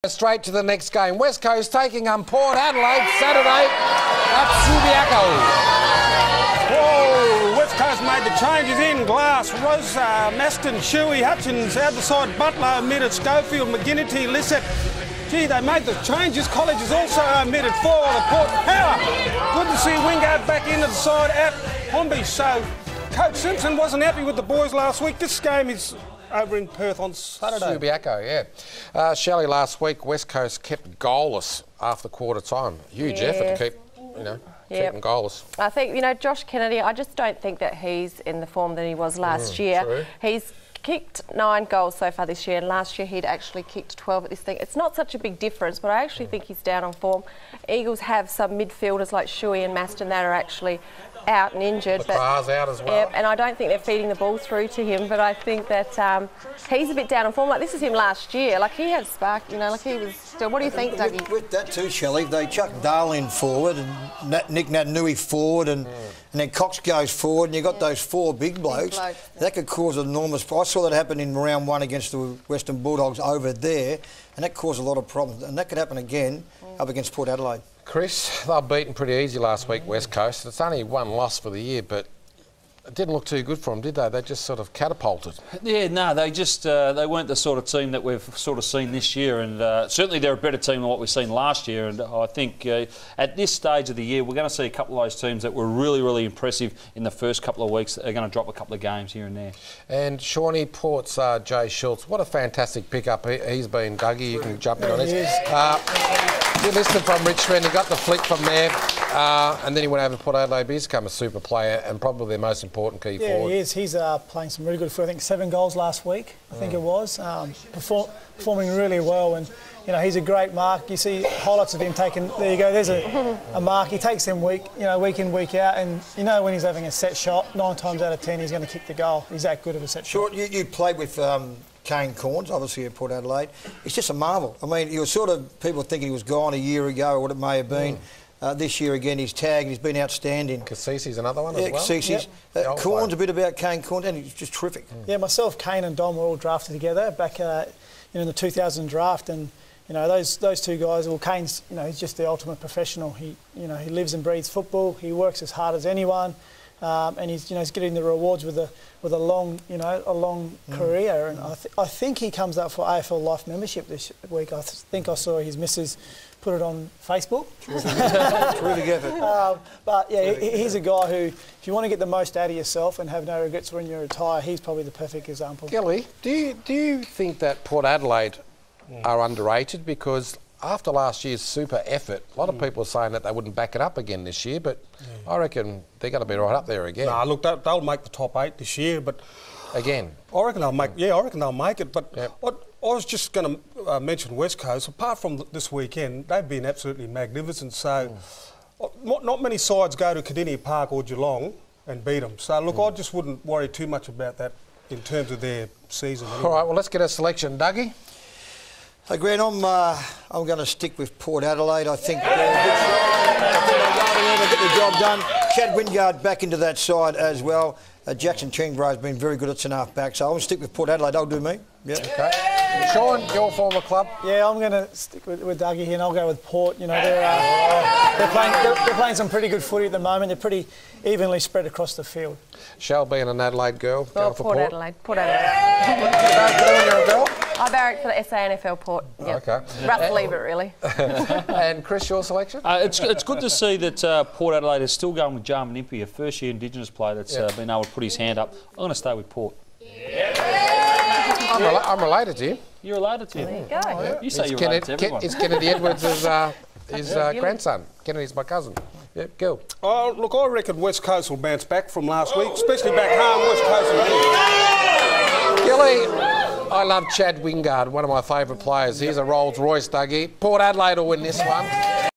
Straight to the next game. West Coast taking on Port Adelaide Saturday at Subiaco. Whoa, West Coast made the changes in. Glass, Rosa, Maston, Shuey, Hutchins, out the side, Butler omitted, Schofield, McGinnity, Lissett. Gee, they made the changes. College is also omitted for the Port power. Good to see Wingard back into the side at Homby. So Coach Simpson wasn't happy with the boys last week. This game is over in Perth on Saturday. Subiaco, yeah. Shelley, last week West Coast kept goalless after quarter time. Huge effort to keep, keep them goalless. I think, Josh Kennedy, I just don't think that he's in the form that he was last year. True. He's kicked 9 goals so far this year, and last year he'd actually kicked 12 at this thing. It's not such a big difference, but I actually think he's down on form. Eagles have some midfielders like Shuey and Maston that are actually out and injured. Car's out as well. Yeah, and I don't think they're feeding the ball through to him, but I think that he's a bit down on form. Like, this is him last year. Like, he had spark, like he was still... What do you think, Dougie? With that too, Shelley, they chuck Darlin forward and Nick Naitanui forward and then Cox goes forward and you've got those 4 big blokes. That could cause enormous... I saw that happen in round 1 against the Western Bulldogs over there, and that caused a lot of problems. And that could happen again up against Port Adelaide. Chris, they were beaten pretty easy last week, West Coast. It's only 1 loss for the year, but it didn't look too good for them, did they? They just sort of catapulted. Yeah, no, they just they weren't the sort of team that we've sort of seen this year, and certainly they're a better team than what we've seen last year. And I think at this stage of the year, we're going to see a couple of those teams that were really, really impressive in the first couple of weeks that are going to drop a couple of games here and there. And Shawnee, Port's Jay Schultz, what a fantastic pickup he's been. Dougie, you can jump in on this. He listed from Richmond, he got the flick from there, and then he went over to Port Adelaide. He's become a super player and probably their most important key forward. Yeah, he is. He's playing some really good foot. I think 7 goals last week, I think it was. Performing really well, and he's a great mark. You see highlights of him taking. There you go. There's a mark. He takes them week in, week out, and when he's having a set shot, 9 times out of 10 he's going to kick the goal. He's that good of a set shot. You played with Kane Corns, obviously at Port Adelaide. It's just a marvel. I mean, you were sort of people thinking he was gone a year ago or what it may have been. This year again, he's tagged. He's been outstanding. Cassisi's another one as well. Cassisi's. Yep. Corns, a bit about Kane Corns, and he's just terrific. Yeah, myself, Kane and Dom were all drafted together back in the 2000 draft, and those 2 guys. Well, Kane's he's just the ultimate professional. He lives and breathes football. He works as hard as anyone. And he's getting the rewards with a long career, and I think he comes up for AFL Life membership this week. I think I saw his missus put it on Facebook. Terrific effort. But yeah, he's a guy who, if you want to get the most out of yourself and have no regrets when you retire, he's probably the perfect example. Gilly, do you think that Port Adelaide are underrated? Because after last year's super effort, a lot of people are saying that they wouldn't back it up again this year, but I reckon they're going to be right up there again. Nah, look, they'll make the top 8 this year, but again, I reckon they'll make. Yeah, I reckon they'll make it. But I was just going to mention West Coast. Apart from this weekend, they've been absolutely magnificent. So, not many sides go to Cardinia Park or Geelong and beat them. So, look, I just wouldn't worry too much about that in terms of their season. Anyway. All right, well, let's get a selection, Dougie. Hey, Grant, I'm going to stick with Port Adelaide. I think they're going to get the job done. Chad Wingard back into that side as well. Jackson Chingbro's been very good at centre half back, so I'm going to stick with Port Adelaide. That'll do me. Yep. Okay. Sean, your former club? Yeah, I'm going to stick with Dougie here, and I'll go with Port. They're playing some pretty good footy at the moment. They're pretty evenly spread across the field. Shell, being an Adelaide girl, well, go for Port Port. Adelaide. Port Adelaide. You're a girl? I barracked for the SANFL Port. Yep. Okay. Rough leave it, really. And Chris, your selection? It's good to see that Port Adelaide is still going with Jarman Impey, a first-year Indigenous player that's been able to put his hand up. I'm going to stay with Port. I'm related to him. You're related to him? There you go. Oh, yeah. You say you're related to everyone. It's Kennedy Edwards' his grandson. Kennedy's my cousin. Yep, go. Oh, look, I reckon West Coast will bounce back from last week, especially back home. West Coast will Gilly, I love Chad Wingard, one of my favourite players. He's a Rolls Royce, Dougie. Port Adelaide will win this one.